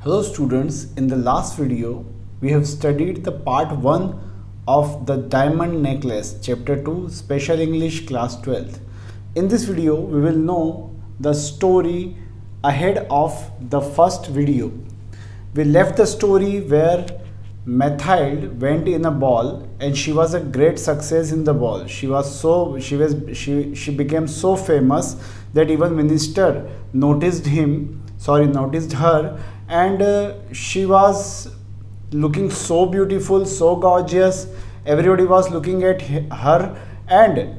Hello students, in the last video we have studied the part 1 of the diamond necklace chapter 2 special English class 12th. In this video we will know the story ahead of the first video. We left the story where Mathilde went in a ball and she was a great success in the ball. She became so famous that even minister noticed her, and she was looking so beautiful, so gorgeous. Everybody was looking at her, and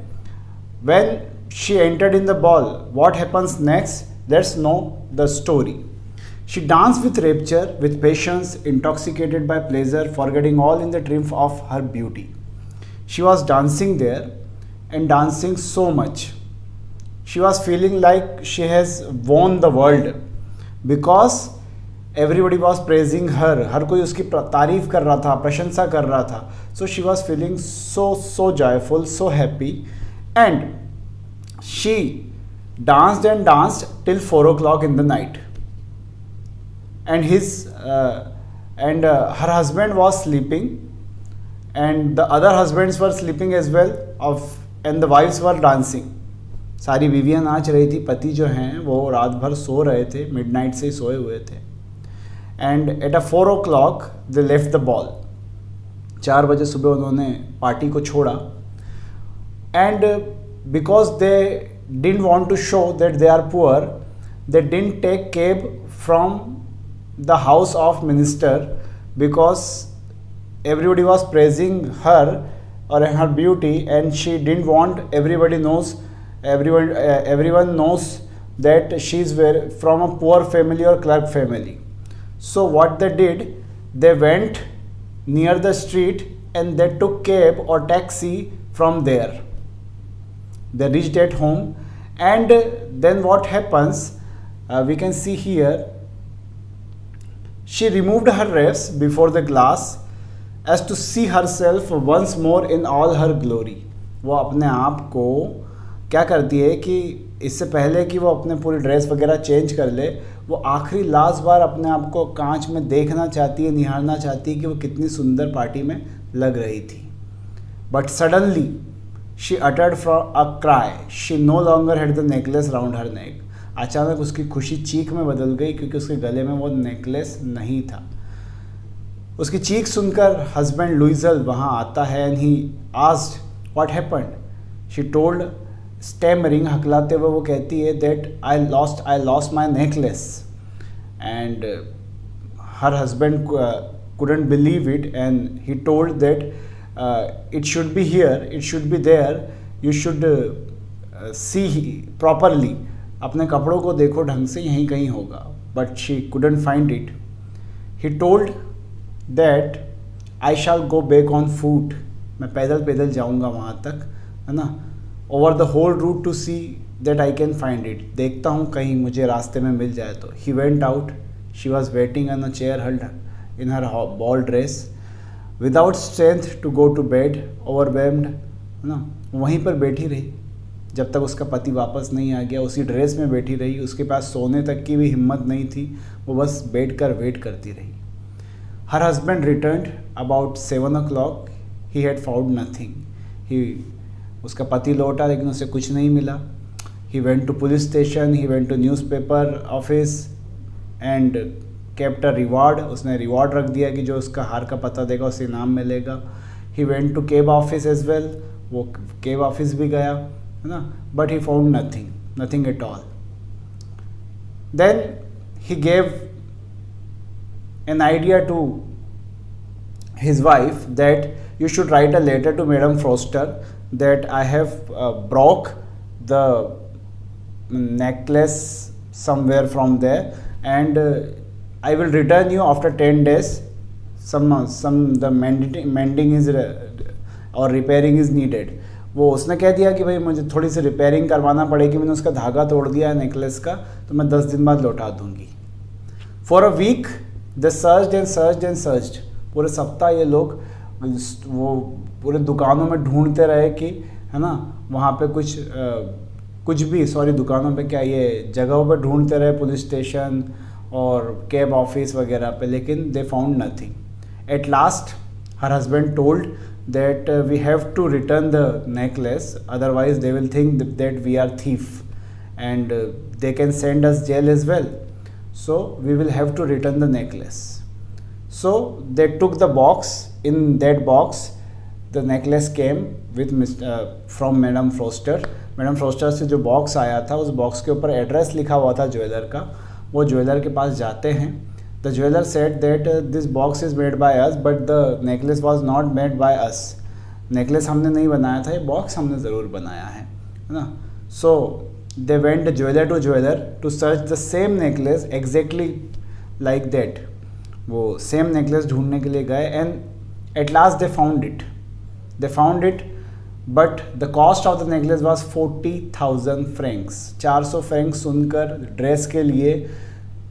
when she entered in the ball, what happens next? Let's know the story. She danced with rapture, with patience, intoxicated by pleasure, forgetting all in the triumph of her beauty. She was dancing there and dancing so much. She was feeling like she has won the world because everybody was praising her. हर कोई उसकी तारीफ कर रहा था, प्रशंसा कर रहा था. So she was feeling so joyful, so happy, and she danced and danced till 4 o'clock in the night. And her husband was sleeping, and the other husbands were sleeping as well, and the wives were dancing. सारी बीवियाँ नाच रही थी, पति जो हैं वो रात भर सो रहे थे, मिडनाइट से ही सोए हुए थे. And at 4 o'clock they left the ball. 4 बजे सुबह उन्होंने पार्टी को छोड़ा, and because they didn't want to show that they are poor, they didn't take cab from the house of minister, because everybody was praising her or her beauty, and she didn't want everyone knows that she's from a poor family or clerk family. So what they did, they went near the street and they took cab or taxi from there. They reached at home, and then what happens, we can see here. She removed her wraps before the glass as to see herself once more in all her glory. वो अपने आप को क्या करती है कि इससे पहले कि वो अपने पूरी ड्रेस वगैरह चेंज कर ले, वो आखिरी लास्ट बार अपने आप को कांच में देखना चाहती है, निहारना चाहती है कि वो कितनी सुंदर पार्टी में लग रही थी. But suddenly she uttered from a cry. She no longer had the necklace round her neck. अचानक उसकी खुशी चीख में बदल गई, क्योंकि उसके गले में वो नेकलेस नहीं था. उसकी चीख सुनकर हस्बैंड लुइजल वहाँ आता है, and he asked what happened. She told, stammering, हकलाते हुए वो कहती है that I lost my necklace. And her husband couldn't believe it, and he told that it should be here, it should be there, you should see properly. अपने कपड़ों को देखो ढंग से, यहीं कहीं होगा. But she couldn't find it. He told that I shall go back on foot. मैं पैदल जाऊंगा वहाँ तक, है ना. Over the whole route to see that I can find it. देखता हूँ कहीं मुझे रास्ते में मिल जाए तो. He went out. She was waiting on a chair held in her ball dress, without strength to go to bed, overwhelmed, है ना. वहीं पर बैठी रही जब तक उसका पति वापस नहीं आ गया. उसी ड्रेस में बैठी रही, उसके पास सोने तक की भी हिम्मत नहीं थी. वो बस बैठ कर वेट करती रही. Her husband returned about 7 o'clock. He had found nothing. उसका पति लौटा, लेकिन उसे कुछ नहीं मिला. He went to police station, he went to newspaper office and kept a reward. उसने रिवॉर्ड रख दिया कि जो उसका हार का पता देगा उसे इनाम मिलेगा. He went to cab office as well. वो केब ऑफिस भी गया, है ना. But he found nothing at all. Then he gave an idea to his wife that you should write a letter to Madam Foster that I have broke the necklace somewhere from there, and I will return you after 10 days. The mending is or repairing is needed. वो उसने कह दिया कि भाई मुझे थोड़ी सी repairing करवाना पड़ेगी, मैंने उसका धागा तोड़ दिया है नेकलेस का, तो मैं 10 दिन बाद लौटा दूंगी. For a week they searched and searched. पूरे सप्ताह ये लोग वो पूरे दुकानों में ढूंढते रहे कि, है ना, वहाँ पे दुकानों पे क्या, ये जगहों पे ढूंढते रहे, पुलिस स्टेशन और कैब ऑफिस वगैरह पे, लेकिन they found nothing. At last her husband told that we have to return the necklace, otherwise they will think that we are thief and they can send us jail as well, so we will have to return the necklace. So they took the box. In that box the necklace came with from Madame Foster. Madame Foster से जो box आया था, उस box के ऊपर address लिखा हुआ था ज्वेलर का। वो ज्वेलर के पास जाते हैं। The jeweller said that this box is made by us but the necklace was not made by us. Necklace हमने नहीं बनाया था, ये बॉक्स हमने ज़रूर बनाया है ना। सो they went jeweler to jeweler to search the same necklace exactly like that. वो same necklace ढूंढने के लिए गए and at last they found it but the cost of the necklace was 40,000 francs. 400 francs सुनकर ड्रेस के लिए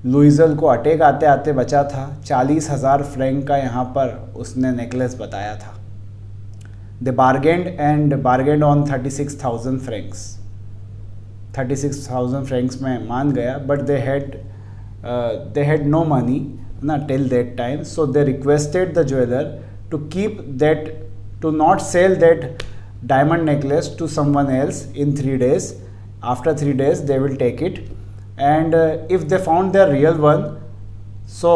लुइजल को attack आते आते बचा था। 40,000 फ्रैंक का यहाँ पर उसने नेकलेस बताया था। They bargained on 36,000 francs. 36,000 francs में मान गया, but they had no money ना till that time, so they requested the jeweler to keep that, to not sell that diamond necklace to someone else in 3 days. After 3 days they will take it, and if they found their real one, so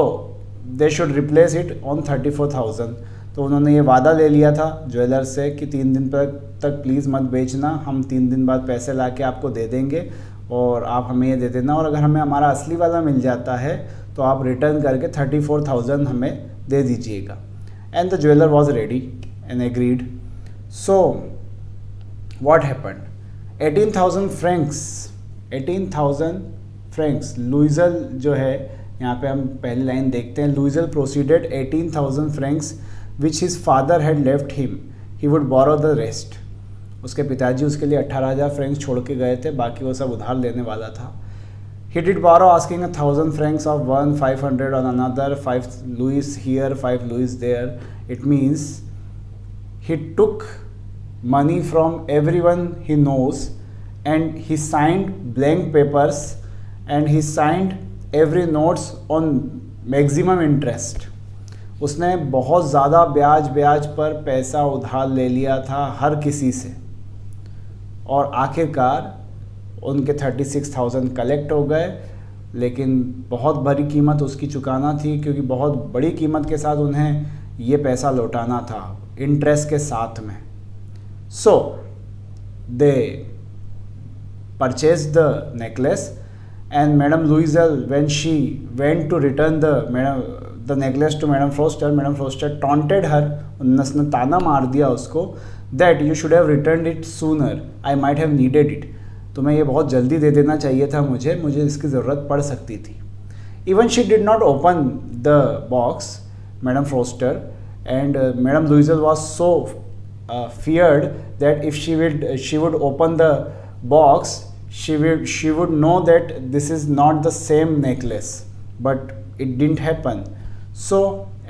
they should replace it on 34,000. तो उन्होंने ये वादा ले लिया था jeweller से कि 3 दिन तक प्लीज़ मत बेचना, हम 3 दिन बाद पैसे ला के आपको दे देंगे और आप हमें ये दे देना, और अगर हमें हमारा असली वाला मिल जाता है तो आप रिटर्न करके 34,000 हमें दे दीजिएगा। And the jeweller was ready and agreed. So what happened, 18,000 francs Loisel जो है, यहाँ पे हम पहली लाइन देखते हैं, Loisel proceeded 18,000 francs which his father had left him, he would borrow the rest. उसके पिताजी उसके लिए 18,000 फ्रैंक्स छोड़ के गए थे, बाकी वो सब उधार लेने वाला था। He did borrow, asking 1,000 francs of one, 500 on another, 5 louis here, 5 louis there. It means he took money from everyone he knows and he signed blank papers and he signed every notes on maximum interest. उसने बहुत ज़्यादा ब्याज पर पैसा उधार ले लिया था हर किसी से, और आखिरकार उनके 36,000 कलेक्ट हो गए, लेकिन बहुत बड़ी कीमत उसकी चुकाना थी, क्योंकि बहुत बड़ी कीमत के साथ उन्हें ये पैसा लौटाना था इंटरेस्ट के साथ में। So they purchase the necklace and madam Loisel when she went to return the necklace to Madame Foster taunted her, उसने ताना मार दिया उसको, that you should have returned it sooner, I might have needed it. तुम्हें ये बहुत जल्दी दे देना चाहिए था, मुझे इसकी ज़रूरत पड़ सकती थी। Even she did not open the box, Madame Foster, and Madame Louiselle was so feared that if she would open the box, she would know that this is not the same necklace, but it didn't happen. So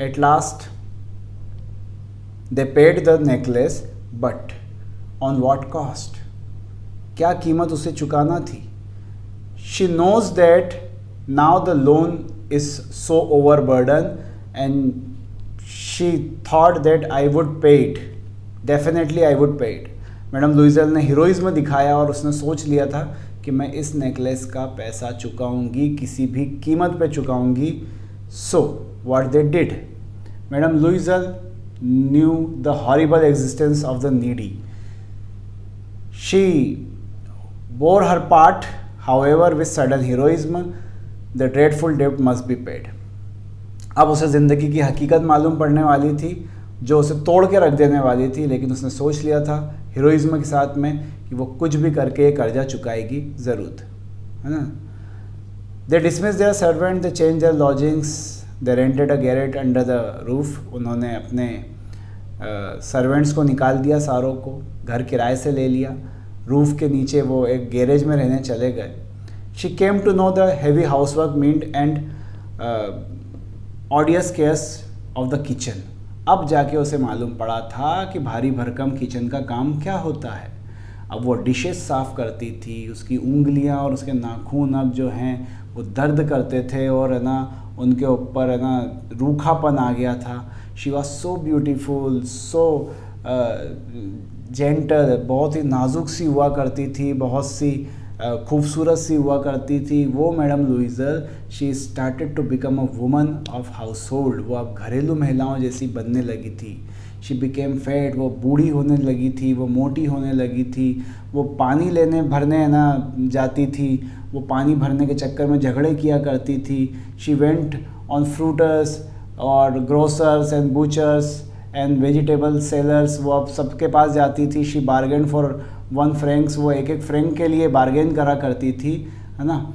at last they paid the necklace, but on what cost? क्या कीमत उसे चुकाना थी? She knows that now the loan is so overburdened and she thought that I would pay it. Definitely I would pay it. Madam Loisel ने heroism दिखाया और उसने सोच लिया था कि मैं इस नेकलेस का पैसा चुकाऊंगी, किसी भी कीमत पे चुकाऊंगी। So what they did, Madame Louiselle knew the horrible existence of the needy. She bore her part, however, with sudden heroism. The dreadful debt must be paid. अब उसे ज़िंदगी की हकीकत मालूम पड़ने वाली थी, जो उसे तोड़ के रख देने वाली थी, लेकिन उसने सोच लिया था हीरोइज्म के साथ में कि वो कुछ भी करके कर्जा चुकाएगी ज़रूर, है ना। They dismissed their servant, they changed their lodgings, they rented a garret under the roof. उन्होंने अपने सर्वेंट्स को निकाल दिया, सारों को घर किराए से ले लिया, रूफ के नीचे वो एक गैरेज में रहने चले गए। She came to know the heavy housework meant and odious cares of the kitchen. अब जाके उसे मालूम पड़ा था कि भारी भरकम किचन का काम क्या होता है। अब वो डिशेस साफ़ करती थी, उसकी उंगलियां और उसके नाखून अब जो हैं वो दर्द करते थे और है ना उनके ऊपर है ना रूखापन आ गया था। She was so beautiful, so gentle, बहुत ही नाजुक सी हुआ करती थी, बहुत सी खूबसूरत सी हुआ करती थी वो madam Loisel. She started to become a woman of household, वो अब घरेलू महिलाओं जैसी बनने लगी थी। शी बिकेम फैट, वो बूढ़ी होने लगी थी, वो मोटी होने लगी थी, वो पानी लेने भरने है ना जाती थी, वो पानी भरने के चक्कर में झगड़े किया करती थी। शी वेंट ऑन फ्रूटर्स और grocers and butchers and vegetable sellers, वो अब सबके पास जाती थी। शी बार्गेन फॉर 1 फ्रैंक्स, वो एक फ्रैंक के लिए बार्गेन करा करती थी, है ना।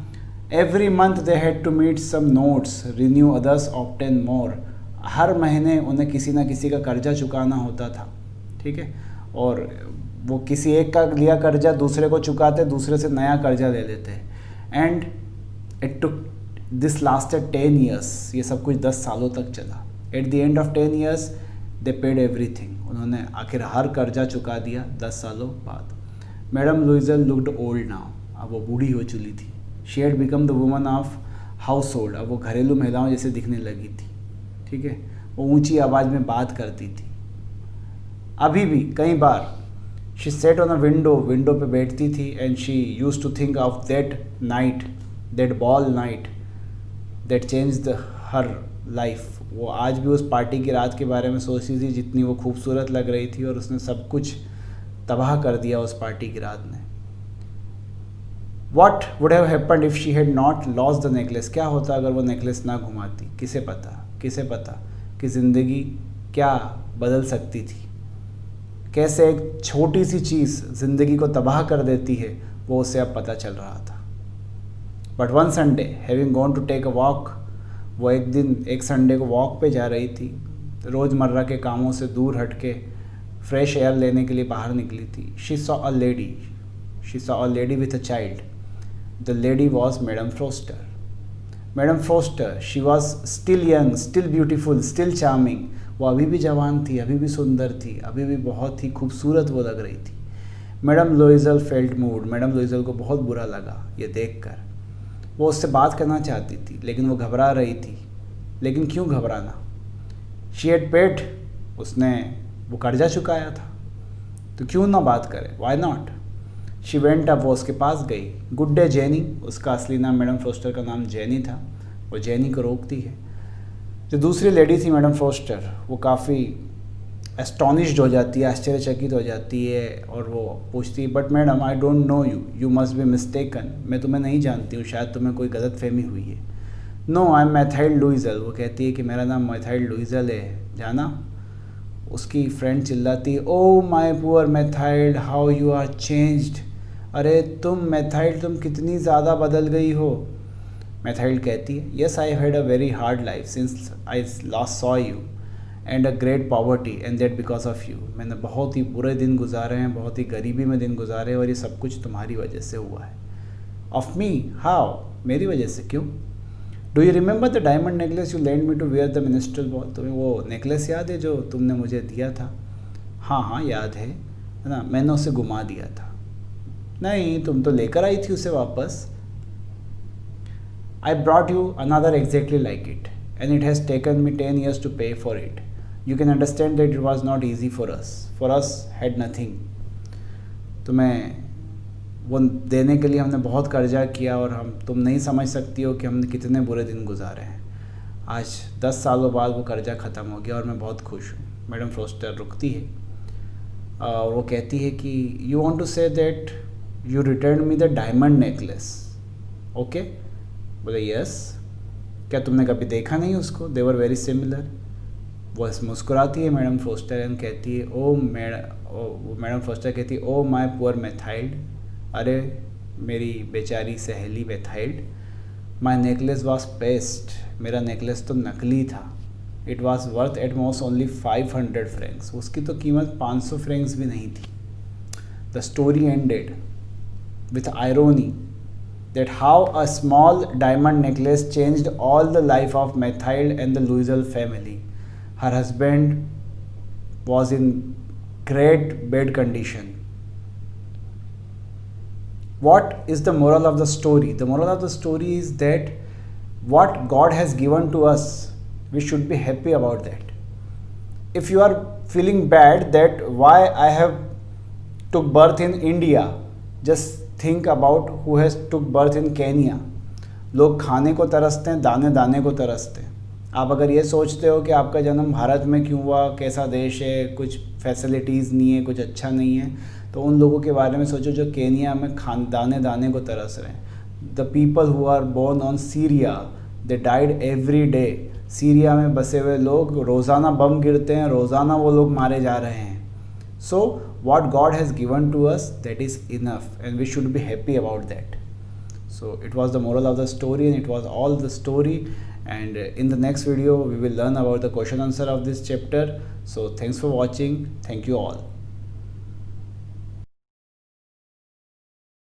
Every month they had to meet some notes, renew others, obtain more. हर महीने उन्हें किसी ना किसी का कर्जा चुकाना होता था, ठीक है। और वो किसी एक का लिया कर्जा दूसरे को चुकाते, दूसरे से नया कर्जा ले लेते। And it took this lasted 10 years, ये सब कुछ 10 सालों तक चला। At the end of 10 years they paid everything, उन्होंने आखिर हर कर्जा चुका दिया 10 सालों बाद। मैडम लुइजल लुक्ड ओल्ड नाउ, अब वो बूढ़ी हो चुकी थी। She had become the woman of house hold, अब वो घरेलू महिलाओं जैसे दिखने लगी थी, ठीक है। वो ऊंची आवाज़ में बात करती थी। अभी भी कई बार she set on a window, window पे बैठती थी and she used to think of that night, that ball night that changed her life. वो आज भी उस पार्टी की रात के बारे में सोचती थी, जितनी वो खूबसूरत लग रही थी, और उसने सब कुछ तबाह कर दिया उस पार्टी की रात ने। What would have happened if she had not lost the necklace? क्या होता अगर वो नेकलेस ना घुमाती? किसे पता कि ज़िंदगी क्या बदल सकती थी, कैसे एक छोटी सी चीज़ ज़िंदगी को तबाह कर देती है, वो उसे अब पता चल रहा था। But one Sunday having gone to take a walk, वो एक संडे को वॉक पे जा रही थी, रोज़मर्रा के कामों से दूर हट के फ्रेश एयर लेने के लिए बाहर निकली थी। She saw a lady with a child. The lady was Madame Foster. Madame Foster, she was still young, still beautiful, still charming. वो अभी भी जवान थी, अभी भी सुंदर थी, अभी भी बहुत ही खूबसूरत वो लग रही थी। मैडम लुइजल फेल्ट मूड, मैडम लुइजल को बहुत बुरा लगा ये देखकर। वो उससे बात करना चाहती थी लेकिन वो घबरा रही थी। लेकिन क्यों घबराना? शी हैड पेड, उसने वो कर्जा चुकाया था, तो क्यों ना बात करे, why not. She went up, वो उसके पास गई। गुड डे जेनी, उसका असली नाम मैडम फोस्टर का नाम जेनी था, वो जेनी को रोकती है। जो दूसरी लेडी थी मैडम फोस्टर, वो काफ़ी एस्टॉनिश्ड हो जाती है, आश्चर्यचकित हो जाती है, और वो पूछती है, but madam I don't know you, you must be mistaken, मैं तुम्हें नहीं जानती हूँ, शायद तुम्हें कोई गलत फहमी हुई है। नो आई एम मैथाइल्ड लुइजल, वो कहती है कि मेरा नाम मैथाइल्ड लुइजल है, जाना। उसकी फ्रेंड चिल्लाती है, oh my poor Mathilde, how you are changed, अरे तुम मैथाइल्ड, तुम कितनी ज़्यादा बदल गई हो। मैथाइल्ड कहती है, yes I had a very hard life since I last saw you and a great poverty and that because of you. मैंने बहुत ही बुरे दिन गुजारे हैं, बहुत ही गरीबी में दिन गुजारे, और ये सब कुछ तुम्हारी वजह से हुआ है। ऑफ मी, हाउ, मेरी वजह से, क्यों? Do you remember the diamond necklace you lend me to wear the ministerial ball, तुम्हें वो नेकलेस याद है जो तुमने मुझे दिया था? हाँ याद है ना, मैंने उसे घुमा दिया था। नहीं, तुम तो लेकर आई थी उसे वापस। I brought you another exactly like it and it has taken me 10 years to pay for it. You can understand that it was not easy for us had nothing. तुम्हें वो देने के लिए हमने बहुत कर्जा किया, और तुम नहीं समझ सकती हो कि हमने कितने बुरे दिन गुजारे हैं। आज 10 सालों बाद वो कर्जा ख़त्म हो गया और मैं बहुत खुश हूँ। मैडम फोस्टर रुकती है और वो कहती है कि you want to say that you return me the diamond necklace, okay? बोले यस। क्या तुमने कभी देखा नहीं उसको? They were very similar. वो मुस्कुराती है मैडम फोस्टर एंड कहती है, मैडम फोस्टर कहती है, ओ माई पुअर मैथाइल्ड, अरे मेरी बेचारी सहेली मैथाइल्ड, माई नेकलेस वॉज पेस्ट, मेरा नेकलेस तो नकली था। It was worth at most only 500 Franks, उसकी तो कीमत 500 फ्रैंक्स भी नहीं थी। The story ended with irony that how a small diamond necklace changed all the life of Methild and the Luizel family. Her husband was in great bad condition. what is the moral of the story? The moral of the story is that what God has given to us, we should be happy about that. If you are feeling bad that why I have took birth in India, just think about who has took birth in Kenya. लोग खाने को तरसते हैं, दाने दाने को तरसते हैं. आप अगर ये सोचते हो कि आपका जन्म भारत में क्यों हुआ, कैसा देश है, कुछ फैसिलिटीज़ नहीं है, कुछ अच्छा नहीं है, तो उन लोगों के बारे में सोचो जो केनिया में दाने दाने को तरस रहे हैं. The people who are born on Syria, they died every day. Syria में बसे हुए लोग, रोज़ाना बम गिरते हैं, रोज़ाना वो लोग मारे जा रहे हैं. सो what God has given to us, that is enough, and we should be happy about that. So it was the moral of the story, and it was all the story. And in the next video we will learn about the question answer of this chapter. So thanks for watching. Thank you all.